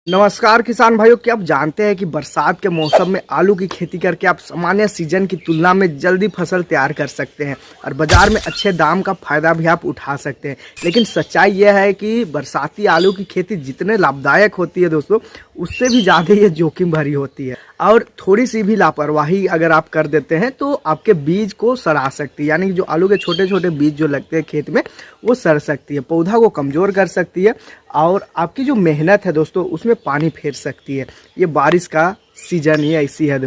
नमस्कार किसान भाइयों, क्या आप जानते हैं कि बरसात के मौसम में आलू की खेती करके आप सामान्य सीजन की तुलना में जल्दी फसल तैयार कर सकते हैं और बाजार में अच्छे दाम का फायदा भी आप उठा सकते हैं। लेकिन सच्चाई यह है कि बरसाती आलू की खेती जितने लाभदायक होती है दोस्तों, उससे भी ज़्यादा ये जोखिम भरी होती है और थोड़ी सी भी लापरवाही अगर आप कर देते हैं तो आपके बीज को सड़ा सकती है। यानी कि जो आलू के छोटे छोटे बीज जो लगते हैं खेत में, वो सड़ सकती है, पौधा को कमज़ोर कर सकती है और आपकी जो मेहनत है दोस्तों उसमें पानी फेर सकती है। ये बारिश का सीजन ही ऐसी है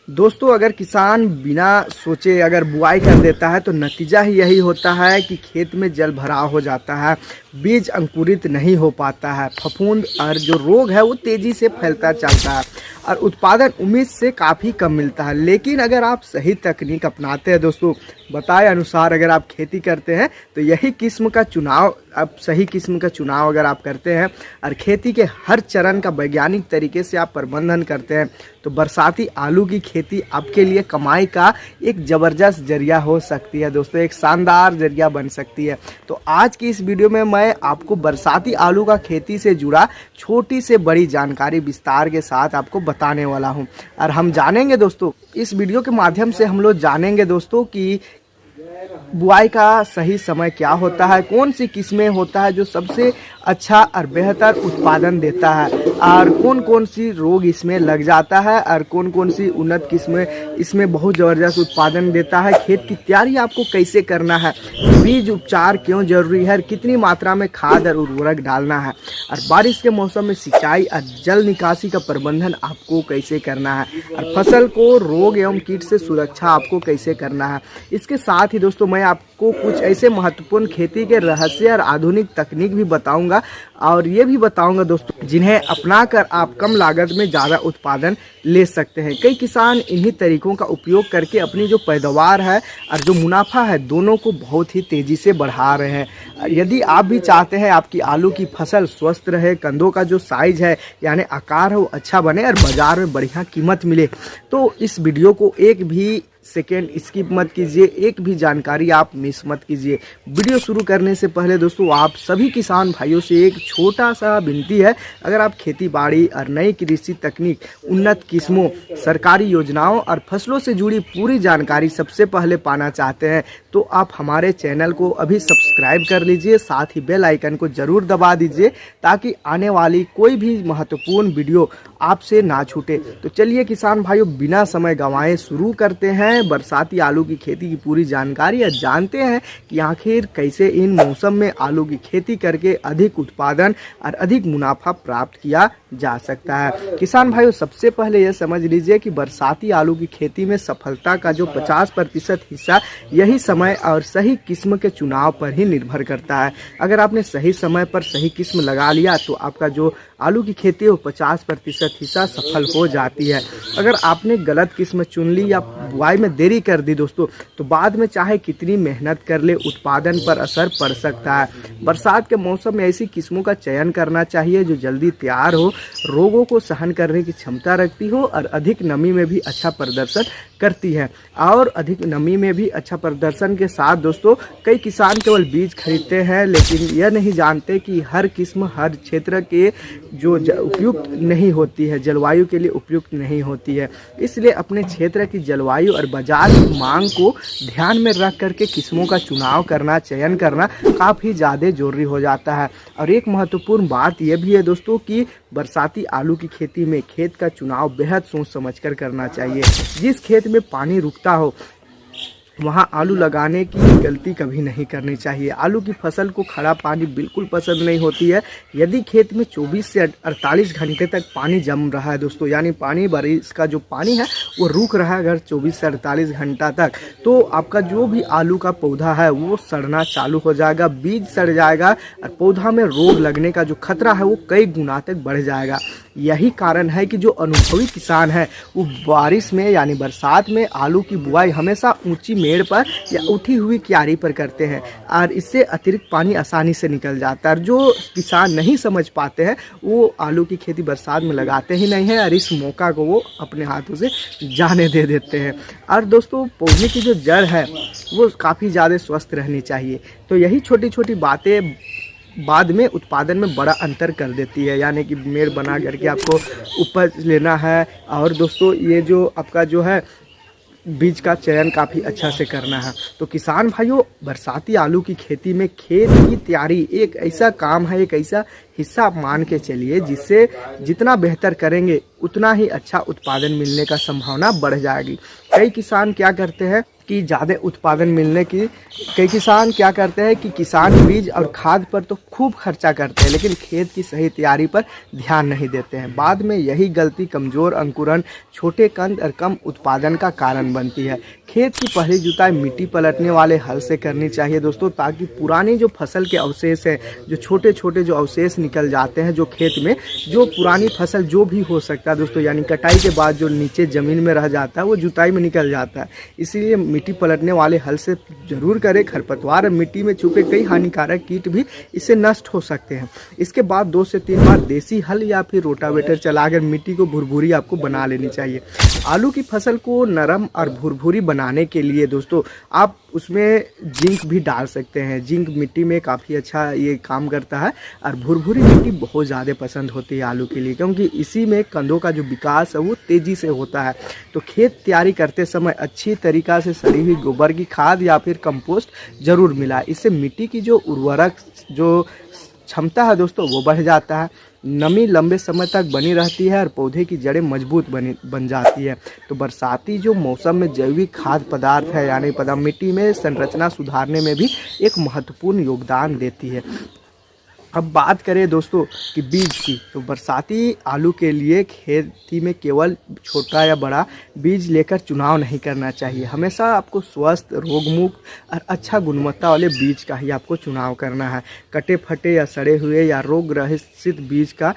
दोस्तों अगर किसान बिना सोचे अगर बुआई कर देता है तो नतीजा ही यही होता है कि खेत में जल भराव हो जाता है, बीज अंकुरित नहीं हो पाता है, फफूंद और जो रोग है वो तेज़ी से फैलता चलता है और उत्पादन उम्मीद से काफ़ी कम मिलता है। लेकिन अगर आप सही तकनीक अपनाते हैं दोस्तों, बताए अनुसार अगर आप खेती करते हैं तो यही किस्म का चुनाव, आप सही किस्म का चुनाव अगर आप करते हैं और खेती के हर चरण का वैज्ञानिक तरीके से आप प्रबंधन करते हैं तो बरसाती आलू की खेती आपके लिए कमाई का एक ज़बरदस्त जरिया हो सकती है दोस्तों, एक शानदार जरिया बन सकती है। तो आज की इस वीडियो में मैं आपको बरसाती आलू का खेती से जुड़ा छोटी से बड़ी जानकारी विस्तार के साथ आपको बताने वाला हूं और हम जानेंगे दोस्तों, इस वीडियो के माध्यम से हम लोग जानेंगे दोस्तों कि बुआई का सही समय क्या होता है, कौन सी किस्में होता है जो सबसे अच्छा और बेहतर उत्पादन देता है और कौन कौन सी रोग इसमें लग जाता है और कौन कौन सी उन्नत किस्में इसमें बहुत ज़बरदस्त उत्पादन देता है। खेत की तैयारी आपको कैसे करना है, बीज उपचार क्यों जरूरी है, कितनी मात्रा में खाद और उर्वरक डालना है और बारिश के मौसम में सिंचाई और जल निकासी का प्रबंधन आपको कैसे करना है और फसल को रोग एवं कीट से सुरक्षा आपको कैसे करना है। इसके साथ ही दोस्तों मैं आपको कुछ ऐसे महत्वपूर्ण खेती के रहस्य और आधुनिक तकनीक भी बताऊंगा और ये भी बताऊंगा दोस्तों जिन्हें अपनाकर आप कम लागत में ज़्यादा उत्पादन ले सकते हैं। कई किसान इन्हीं तरीकों का उपयोग करके अपनी जो पैदावार है और जो मुनाफा है दोनों को बहुत ही तेज़ी से बढ़ा रहे हैं। यदि आप भी चाहते हैं आपकी आलू की फसल स्वस्थ रहे, कंदों का जो साइज है यानी आकार है वो अच्छा बने और बाज़ार में बढ़िया कीमत मिले, तो इस वीडियो को एक भी सेकेंड स्किप मत कीजिए, एक भी जानकारी आप मिस मत कीजिए। वीडियो शुरू करने से पहले दोस्तों आप सभी किसान भाइयों से एक छोटा सा विनती है, अगर आप खेती बाड़ी और नई कृषि तकनीक, उन्नत किस्मों, सरकारी योजनाओं और फसलों से जुड़ी पूरी जानकारी सबसे पहले पाना चाहते हैं तो आप हमारे चैनल को अभी सब्सक्राइब कर लीजिए, साथ ही बेल आइकन को ज़रूर दबा दीजिए ताकि आने वाली कोई भी महत्वपूर्ण वीडियो आपसे ना छूटे। तो चलिए किसान भाइयों बिना समय गंवाए शुरू करते हैं बरसाती आलू की खेती की पूरी जानकारी और जानते हैं कि आखिर कैसे इन मौसम में आलू की खेती करके अधिक उत्पादन और अधिक मुनाफा प्राप्त किया जा सकता है। किसान भाइयों सबसे पहले यह समझ लीजिए कि बरसाती आलू की खेती में सफलता का जो 50% हिस्सा यही समय और सही किस्म के चुनाव पर ही निर्भर करता है। अगर आपने सही समय पर सही किस्म लगा लिया तो आपका जो आलू की खेती है वो 50% हिस्सा सफल हो जाती है। अगर आपने गलत किस्म चुन ली या बुआई में देरी कर दी दोस्तों तो बाद में चाहे कितनी मेहनत कर ले उत्पादन पर असर पड़ सकता है। बरसात के मौसम में ऐसी किस्मों का चयन करना चाहिए जो जल्दी तैयार हो, रोगों को सहन करने की क्षमता रखती हो और अधिक नमी में भी अच्छा प्रदर्शन करती है। और अधिक नमी में भी अच्छा प्रदर्शन के साथ दोस्तों कई किसान केवल बीज खरीदते हैं लेकिन यह नहीं जानते कि हर किस्म हर क्षेत्र के जो उपयुक्त नहीं होती है, जलवायु के लिए उपयुक्त नहीं होती है। इसलिए अपने क्षेत्र की जलवायु और बाजार की मांग को ध्यान में रख करके किस्मों का चुनाव करना, चयन करना काफ़ी ज़्यादा जरूरी हो जाता है। और एक महत्वपूर्ण बात यह भी है दोस्तों कि बरसाती आलू की खेती में खेत का चुनाव बेहद सोच समझकर करना चाहिए। जिस खेत में पानी रुकता हो वहाँ आलू लगाने की गलती कभी नहीं करनी चाहिए। आलू की फसल को खड़ा पानी बिल्कुल पसंद नहीं होती है। यदि खेत में 24 से 48 घंटे तक पानी जम रहा है दोस्तों, यानी पानी बारिश का जो पानी है वो रुक रहा है अगर 24 से 48 घंटा तक, तो आपका जो भी आलू का पौधा है वो सड़ना चालू हो जाएगा, बीज सड़ जाएगा और पौधा में रोग लगने का जो खतरा है वो कई गुना तक बढ़ जाएगा। यही कारण है कि जो अनुभवी किसान है वो बारिश में यानी बरसात में आलू की बुआई हमेशा ऊंची मेड़ पर या उठी हुई क्यारी पर करते हैं और इससे अतिरिक्त पानी आसानी से निकल जाता है। जो किसान नहीं समझ पाते हैं वो आलू की खेती बरसात में लगाते ही नहीं है और इस मौका को वो अपने हाथों से जाने दे देते हैं। और दोस्तों पौधे की जो जड़ है वो काफ़ी ज़्यादा स्वस्थ रहनी चाहिए। तो यही छोटी छोटी बातें बाद में उत्पादन में बड़ा अंतर कर देती है। यानी कि मेड़ बना करके आपको उपज लेना है। और दोस्तों ये जो आपका जो है बीज का चयन काफ़ी अच्छा से करना है। तो किसान भाइयों, बरसाती आलू की खेती में खेत की तैयारी एक ऐसा काम है, एक ऐसा हिस्सा आप मान के चलिए जिससे जितना बेहतर करेंगे उतना ही अच्छा उत्पादन मिलने का संभावना बढ़ जाएगी। कई किसान क्या करते हैं कि ज़्यादा उत्पादन मिलने की किसान बीज और खाद पर तो खूब खर्चा करते हैं, लेकिन खेत की सही तैयारी पर ध्यान नहीं देते हैं। बाद में यही गलती कमज़ोर अंकुरण, छोटे कंद और कम उत्पादन का कारण बनती है। खेत की पहली जुताई मिट्टी पलटने वाले हल से करनी चाहिए दोस्तों, ताकि पुरानी जो फसल के अवशेष हैं, जो छोटे छोटे जो अवशेष निकल जाते हैं जो खेत में, जो पुरानी फसल जो भी हो सकता है दोस्तों, यानी कटाई के बाद जो नीचे ज़मीन में रह जाता है वो जुताई में निकल जाता है। इसीलिए मिट्टी पलटने वाले हल से जरूर करें। खरपतवार और मिट्टी में छुपे कई हानिकारक कीट भी इससे नष्ट हो सकते हैं। इसके बाद 2 से 3 बार देसी हल या फिर रोटावेटर चलाकर मिट्टी को भुरभुरी आपको बना लेनी चाहिए। आलू की फसल को नरम और भुरभुरी बनाने के लिए दोस्तों आप उसमें जिंक भी डाल सकते हैं। जिंक मिट्टी में काफ़ी अच्छा ये काम करता है और भुरभुरी मिट्टी बहुत ज़्यादा पसंद होती है आलू के लिए, क्योंकि इसी में कंदों का जो विकास है वो तेज़ी से होता है। तो खेत तैयारी करते समय अच्छी तरीक़ा से सड़ी हुई गोबर की खाद या फिर कंपोस्ट ज़रूर मिलाएं। इससे मिट्टी की जो उर्वरक जो क्षमता है दोस्तों वो बढ़ जाता है, नमी लंबे समय तक बनी रहती है और पौधे की जड़ें मजबूत बन जाती है। तो बरसाती जो मौसम में जैविक खाद्य पदार्थ है यानी मिट्टी में संरचना सुधारने में भी एक महत्वपूर्ण योगदान देती है। अब बात करें दोस्तों कि बीज की, तो बरसाती आलू के लिए खेती में केवल छोटा या बड़ा बीज लेकर चुनाव नहीं करना चाहिए। हमेशा आपको स्वस्थ, रोगमुक्त और अच्छा गुणवत्ता वाले बीज का ही आपको चुनाव करना है। कटे फटे या सड़े हुए या रोग ग्रसित बीज का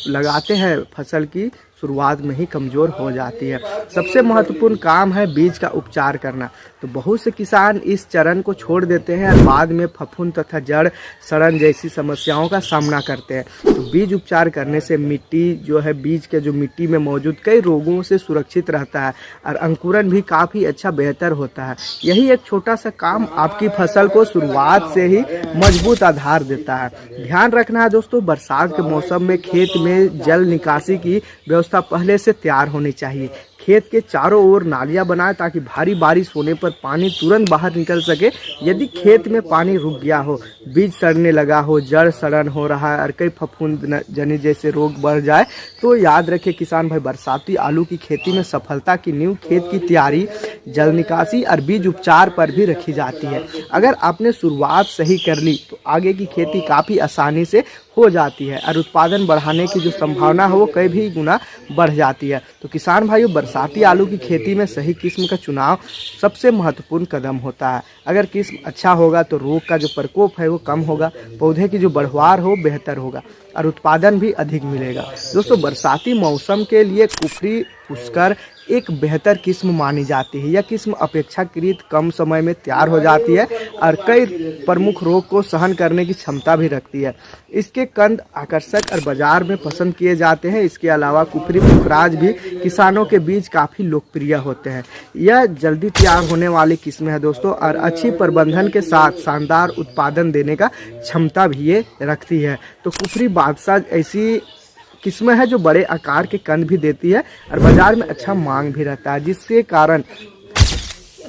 लगाते हैं फसल की शुरुआत में ही कमज़ोर हो जाती है। सबसे महत्वपूर्ण काम है बीज का उपचार करना। तो बहुत से किसान इस चरण को छोड़ देते हैं और बाद में फफूंद तथा जड़ सड़न जैसी समस्याओं का सामना करते हैं। तो बीज उपचार करने से मिट्टी जो है, बीज के जो मिट्टी में मौजूद कई रोगों से सुरक्षित रहता है और अंकुरण भी काफ़ी अच्छा बेहतर होता है। यही एक छोटा सा काम आपकी फसल को शुरुआत से ही मजबूत आधार देता है। ध्यान रखना है दोस्तों, बरसात के मौसम में खेत में जल निकासी की व्यवस्था पहले से तैयार होनी चाहिए। खेत के चारों ओर नालियां बनाएं ताकि भारी बारिश होने पर पानी तुरंत बाहर निकल सके। यदि खेत में पानी रुक गया हो, बीज सड़ने लगा हो, जड़ सड़न हो रहा है और कई फफूंद जनी जैसे रोग बढ़ जाए, तो याद रखें किसान भाई, बरसाती आलू की खेती में सफलता की नींव खेत की तैयारी, जल निकासी और बीज उपचार पर भी रखी जाती है। अगर आपने शुरुआत सही कर ली तो आगे की खेती काफ़ी आसानी से हो जाती है और उत्पादन बढ़ाने की जो संभावना है वो कई भी गुना बढ़ जाती है। तो किसान भाइयों, बरसाती आलू की खेती में सही किस्म का चुनाव सबसे महत्वपूर्ण कदम होता है। अगर किस्म अच्छा होगा तो रोग का जो प्रकोप है वो कम होगा, पौधे की जो बढ़वार हो बेहतर होगा और उत्पादन भी अधिक मिलेगा। दोस्तों, बरसाती मौसम के लिए कुफरी पुष्कर एक बेहतर किस्म मानी जाती है। यह किस्म अपेक्षाकृत कम समय में तैयार हो जाती है और कई प्रमुख रोग को सहन करने की क्षमता भी रखती है। इसके कंद आकर्षक और बाजार में पसंद किए जाते हैं। इसके अलावा कुफरी पुखराज भी किसानों के बीच काफ़ी लोकप्रिय होते हैं। यह जल्दी तैयार होने वाली किस्म है दोस्तों और अच्छी प्रबंधन के साथ शानदार उत्पादन देने का क्षमता भी ये रखती है। तो कुफरी बादशाह ऐसी किस्म है जो बड़े आकार के कंद भी देती है और बाजार में अच्छा मांग भी रहता है, जिसके कारण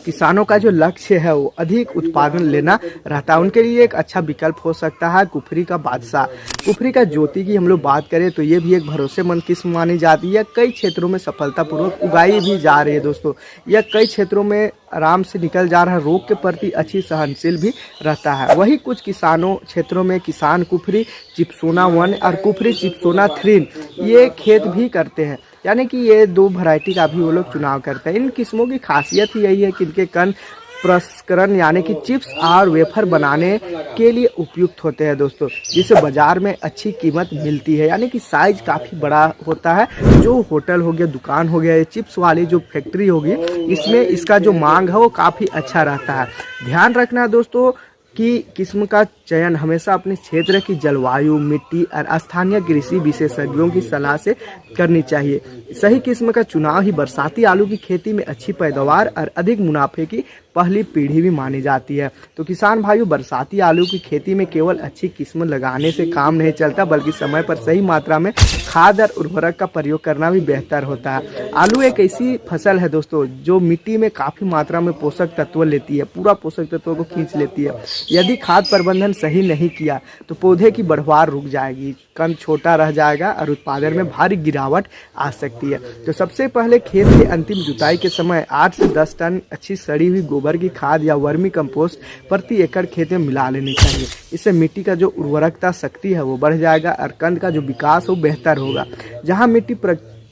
किसानों का जो लक्ष्य है वो अधिक उत्पादन लेना रहता है। उनके लिए एक अच्छा विकल्प हो सकता है कुफरी का बादशाह। कुफरी का ज्योति की हम लोग बात करें तो ये भी एक भरोसेमंद किस्म मानी जाती है। कई क्षेत्रों में सफलतापूर्वक उगाई भी जा रही है दोस्तों। यह कई क्षेत्रों में आराम से निकल जा रहा है, रोग के प्रति अच्छी सहनशील भी रहता है। वही कुछ किसानों क्षेत्रों में किसान कुफरी चिप्सोना 1 और कुफरी चिप्सोना 3 ये खेत भी करते हैं, यानी कि ये 2 वैरायटी का भी वो लोग चुनाव करते हैं। इन किस्मों की खासियत ही यही है कि इनके कंद प्रसंस्करण यानी कि चिप्स और वेफर बनाने के लिए उपयुक्त होते हैं दोस्तों, जिसे बाजार में अच्छी कीमत मिलती है। यानी कि साइज काफ़ी बड़ा होता है। जो होटल हो गया, दुकान हो गया, चिप्स वाली जो फैक्ट्री होगी, इसमें इसका जो मांग है वो काफ़ी अच्छा रहता है। ध्यान रखना दोस्तों कि किस्म का चयन हमेशा अपने क्षेत्र की जलवायु, मिट्टी और स्थानीय कृषि विशेषज्ञों की सलाह से करनी चाहिए। सही किस्म का चुनाव ही बरसाती आलू की खेती में अच्छी पैदावार और अधिक मुनाफे की पहली पीढ़ी भी मानी जाती है। तो किसान भाइयों, बरसाती आलू की खेती में केवल अच्छी किस्म लगाने से काम नहीं चलता, बल्कि समय पर सही मात्रा में खाद और उर्वरक का प्रयोग करना भी बेहतर होता है। आलू एक ऐसी फसल है दोस्तों जो मिट्टी में काफ़ी मात्रा में पोषक तत्व लेती है, पूरा पोषक तत्वों को खींच लेती है। यदि खाद प्रबंधन सही नहीं किया तो पौधे की बढ़वार रुक जाएगी, कंद छोटा रह जाएगा और उत्पादन में भारी गिरावट आ सकती है। तो सबसे पहले खेत की अंतिम जुताई के समय 8 से 10 टन अच्छी सड़ी हुई गोबर की खाद या वर्मी कंपोस्ट प्रति एकड़ खेत में मिला लेनी चाहिए। इससे मिट्टी का जो उर्वरकता शक्ति है वो बढ़ जाएगा और कंद का जो विकास हो बेहतर होगा। जहाँ मिट्टी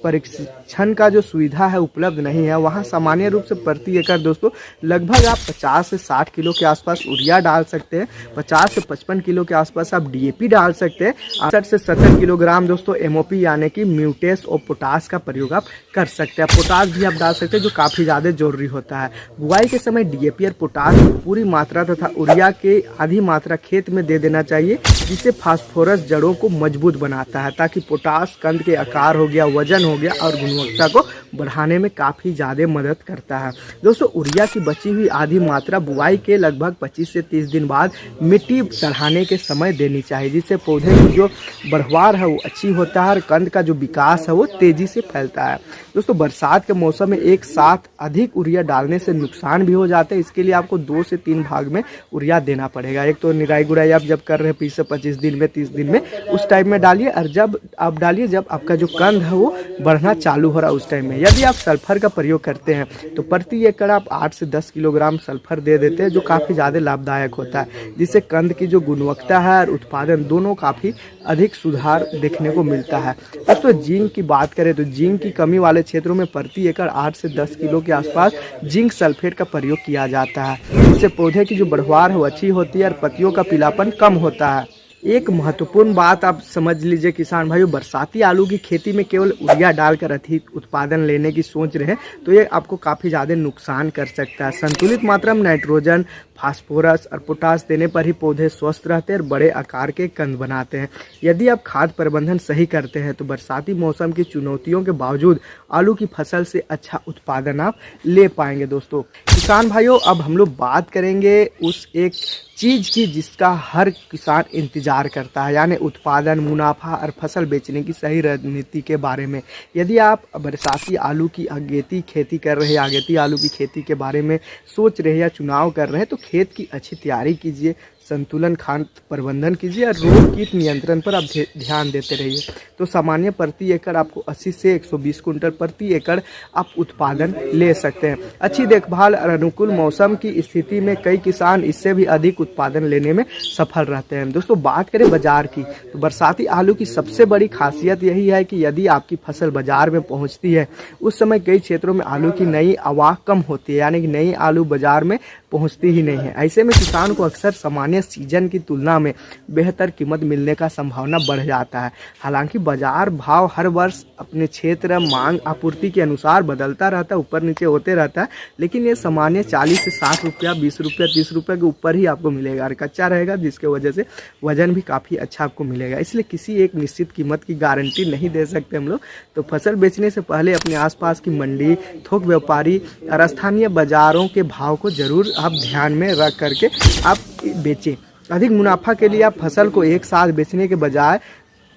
परीक्षण का जो सुविधा है उपलब्ध नहीं है, वहाँ सामान्य रूप से प्रति एकड़ दोस्तों लगभग आप 50 से 60 किलो के आसपास यूरिया डाल सकते हैं, 50 से 55 किलो के आसपास आप डीएपी डाल सकते हैं, 60 से 70 किलोग्राम दोस्तों एमओपी यानी कि म्यूटेस और पोटास का प्रयोग आप कर सकते हैं। पोटास भी आप डाल सकते हैं जो काफ़ी ज़्यादा जरूरी होता है। बुआई के समय डीएपी और पोटास की पूरी मात्रा तथा यूरिया के आधी मात्रा खेत में दे देना चाहिए, जिससे फास्फोरस जड़ों को मजबूत बनाता है, ताकि पोटास कंद के आकार हो गया, वजन हो गया और गुणवत्ता को बढ़ाने में काफ़ी ज़्यादा मदद करता है। दोस्तों यूरिया की बची हुई आधी मात्रा बुआई के लगभग 25 से 30 दिन बाद मिट्टी चढ़ाने के समय देनी चाहिए, जिससे पौधे की जो बढ़वार है वो अच्छी होता है और कंद का जो विकास है वो तेज़ी से फैलता है। दोस्तों बरसात के मौसम में एक साथ अधिक यूरिया डालने से नुकसान भी हो जाते हैं। इसके लिए आपको 2 से 3 भाग में यूरिया देना पड़ेगा। एक तो निराई गुड़ाई आप जब कर रहे हैं 20 से 25 दिन में, 30 दिन में, उस टाइम में डालिए, और जब आप डालिए जब आपका जो कंद है वो बढ़ना चालू हो रहा है उस टाइम में। यदि आप सल्फर का प्रयोग करते हैं तो प्रति एकड़ आप 8 से 10 किलोग्राम सल्फर दे देते हैं, जो काफ़ी ज़्यादा लाभदायक होता है, जिससे कंद की जो गुणवत्ता है और उत्पादन दोनों काफ़ी अधिक सुधार देखने को मिलता है। दोस्तों जिंक की बात करें तो जिंक की कमी वाले क्षेत्रों में प्रति एकड़ 8 से 10 किलो के आसपास जिंक सल्फेट का प्रयोग किया जाता है। इससे पौधे की जो बढ़वार है वो अच्छी होती है और पत्तियों का पीलापन कम होता है। एक महत्वपूर्ण बात आप समझ लीजिए किसान भाइयों, बरसाती आलू की खेती में केवल यूरिया डालकर अधिक उत्पादन लेने की सोच रहे हैं तो ये आपको काफ़ी ज़्यादा नुकसान कर सकता है। संतुलित मात्रा में नाइट्रोजन, फास्फोरस और पोटास देने पर ही पौधे स्वस्थ रहते हैं और बड़े आकार के कंद बनाते हैं। यदि आप खाद प्रबंधन सही करते हैं तो बरसाती मौसम की चुनौतियों के बावजूद आलू की फसल से अच्छा उत्पादन आप ले पाएंगे। दोस्तों किसान भाइयों, अब हम लोग बात करेंगे उस एक चीज़ की जिसका हर किसान इंतजार करता है, यानी उत्पादन, मुनाफा और फसल बेचने की सही रणनीति के बारे में। यदि आप बरसाती आलू की अगेती खेती कर रहे हैं, अगेती आलू की खेती के बारे में सोच रहे हैं या चुनाव कर रहे हैं तो खेत की अच्छी तैयारी कीजिए, संतुलन खाद प्रबंधन कीजिए और रोग कीट नियंत्रण पर आप ध्यान देते रहिए। तो सामान्य प्रति एकड़ आपको 80 से 120 कुंटल प्रति एकड़ आप उत्पादन ले सकते हैं। अच्छी देखभाल और अनुकूल मौसम की स्थिति में कई किसान इससे भी अधिक उत्पादन लेने में सफल रहते हैं। दोस्तों बात करें बाजार की तो बरसाती आलू की सबसे बड़ी खासियत यही है कि यदि आपकी फसल बाजार में पहुंचती है उस समय कई क्षेत्रों में आलू की नई आवक कम होती है, यानी कि नई आलू बाजार में पहुंचती ही नहीं है। ऐसे में किसान को अक्सर सामान्य सीजन की तुलना में बेहतर कीमत मिलने का संभावना बढ़ जाता है। हालांकि बाजार भाव हर वर्ष अपने क्षेत्र, मांग, आपूर्ति के अनुसार बदलता रहता है, ऊपर नीचे होते रहता है, लेकिन ये सामान्य 40 से 60 रुपया, 20 रुपया, 30 रुपये के ऊपर ही आपको मिलेगा और कच्चा रहेगा, जिसके वजह से वजन भी काफ़ी अच्छा आपको मिलेगा। इसलिए किसी एक निश्चित कीमत की गारंटी नहीं दे सकते हम लोग। तो फसल बेचने से पहले अपने आसपास की मंडी, थोक व्यापारी और स्थानीय बाजारों के भाव को जरूर आप ध्यान में रख करके आप बेचें। अधिक मुनाफा के लिए आप फसल को एक साथ बेचने के बजाय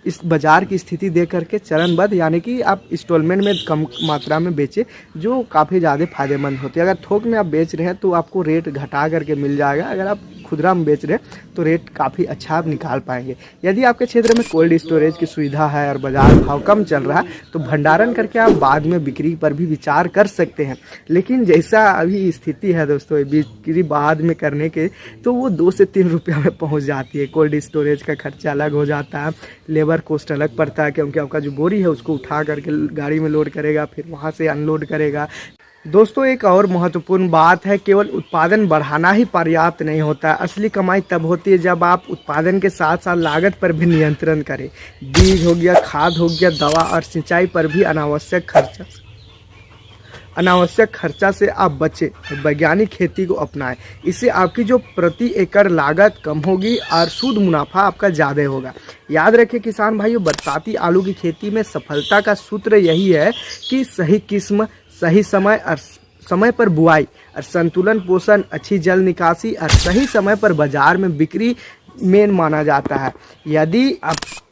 इस बाज़ार की स्थिति देख करके चरणबद्ध, यानी कि आप इंस्टॉलमेंट में कम मात्रा में बेचें, जो काफ़ी ज़्यादा फायदेमंद होती है। अगर थोक में आप बेच रहे हैं तो आपको रेट घटा करके मिल जाएगा, अगर आप खुदरा में बेच रहे हैं तो रेट काफ़ी अच्छा आप निकाल पाएंगे। यदि आपके क्षेत्र में कोल्ड स्टोरेज की सुविधा है और बाजार भाव कम चल रहा है तो भंडारण करके आप बाद में बिक्री पर भी विचार कर सकते हैं। लेकिन जैसा अभी स्थिति है दोस्तों, बिक्री बाद में करने के तो वो 2 से 3 रुपया में पहुंच जाती है। कोल्ड स्टोरेज का खर्चा अलग हो जाता है, लेबर कॉस्ट अलग पड़ता है, क्योंकि आपका जो बोरी है उसको उठा करके गाड़ी में लोड करेगा, फिर वहाँ से अनलोड करेगा। दोस्तों एक और महत्वपूर्ण बात है, केवल उत्पादन बढ़ाना ही पर्याप्त नहीं होता है। असली कमाई तब होती है जब आप उत्पादन के साथ साथ लागत पर भी नियंत्रण करें। बीज हो गया, खाद हो गया, दवा और सिंचाई पर भी अनावश्यक खर्चा अनावश्यक खर्चा से आप बचें और वैज्ञानिक खेती को अपनाएं। इससे आपकी जो प्रति एकड़ लागत कम होगी और शुद्ध मुनाफा आपका ज़्यादा होगा। याद रखें किसान भाइयों, बरसाती आलू की खेती में सफलता का सूत्र यही है कि सही किस्म, सही समय और समय पर बुआई और संतुलन पोषण, अच्छी जल निकासी और सही समय पर बाजार में बिक्री मेन माना जाता है।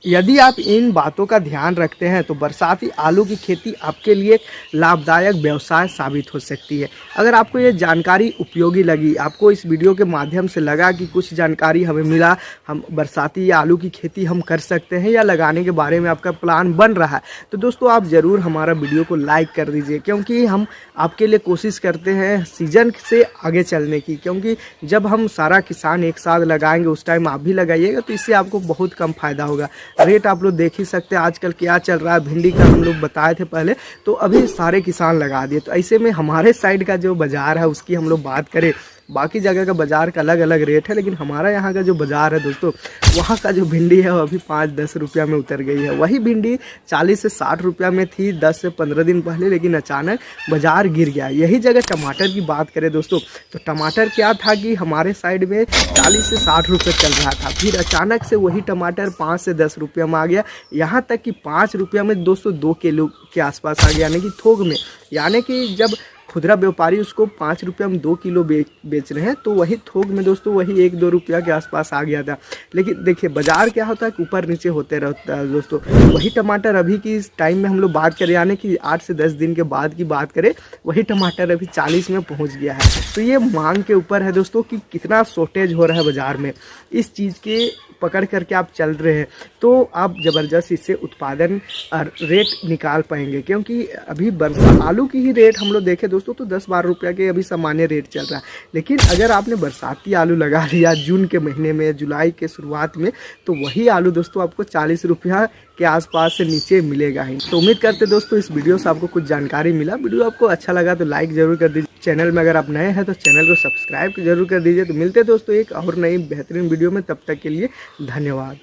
यदि आप इन बातों का ध्यान रखते हैं तो बरसाती आलू की खेती आपके लिए लाभदायक व्यवसाय साबित हो सकती है। अगर आपको ये जानकारी उपयोगी लगी, आपको इस वीडियो के माध्यम से लगा कि कुछ जानकारी हमें मिला, हम बरसाती आलू की खेती हम कर सकते हैं या लगाने के बारे में आपका प्लान बन रहा है, तो दोस्तों आप ज़रूर हमारा वीडियो को लाइक कर दीजिए, क्योंकि हम आपके लिए कोशिश करते हैं सीजन से आगे चलने की। क्योंकि जब हम सारा किसान एक साथ लगाएंगे उस टाइम आप भी लगाइएगा, तो इससे आपको बहुत कम फायदा होगा। रेट आप लोग देख ही सकते हैं आजकल क्या चल रहा है। भिंडी का हम लोग बताए थे पहले, तो अभी सारे किसान लगा दिए। तो ऐसे में हमारे साइड का जो बाज़ार है उसकी हम लोग बात करें, बाकी जगह का बाज़ार का अलग अलग रेट है, लेकिन हमारा यहाँ का जो बाज़ार है दोस्तों, वहाँ का जो भिंडी है वो अभी 5-10 रुपया में उतर गई है। वही भिंडी 40 से 60 रुपया में थी 10 से 15 दिन पहले, लेकिन अचानक बाज़ार गिर गया। यही जगह टमाटर की बात करें दोस्तों, तो टमाटर क्या था कि हमारे साइड में 40 से 60 रुपये चल रहा था, फिर अचानक से वही टमाटर 5 से 10 रुपया में आ गया, यहाँ तक कि 5 रुपया में दोस्तों 2 किलो के आसपास आ गया, यानी कि थोक में। यानी कि जब खुदरा व्यापारी उसको 5 रुपया में 2 किलो बेच रहे हैं, तो वही थोक में दोस्तों वही 1-2 रुपया के आसपास आ गया था। लेकिन देखिए बाज़ार क्या होता है कि ऊपर नीचे होते रहता है दोस्तों। वही टमाटर अभी की इस टाइम में हम लोग बात करें, यानी कि 8 से 10 दिन के बाद की बात करें, वही टमाटर अभी 40 में पहुंच गया है। तो ये मांग के ऊपर है दोस्तों कि कितना शॉर्टेज हो रहा है बाज़ार में। इस चीज़ के पकड़ करके आप चल रहे हैं तो आप ज़बरदस्त इससे उत्पादन और रेट निकाल पाएंगे। क्योंकि अभी आलू की ही रेट हम लोग देखें दोस्तों तो 10-12 रुपया के अभी सामान्य रेट चल रहा है। लेकिन अगर आपने बरसाती आलू लगा लिया जून के महीने में, जुलाई के शुरुआत में, तो वही आलू दोस्तों आपको 40 रुपया के आसपास से नीचे मिलेगा ही। तो उम्मीद करते दोस्तों इस वीडियो से आपको कुछ जानकारी मिला। वीडियो आपको अच्छा लगा तो लाइक ज़रूर कर दीजिए। चैनल में अगर आप नए हैं तो चैनल को सब्सक्राइब जरूर कर दीजिए। तो मिलते हैं दोस्तों एक और नई बेहतरीन वीडियो में, तब तक के लिए धन्यवाद।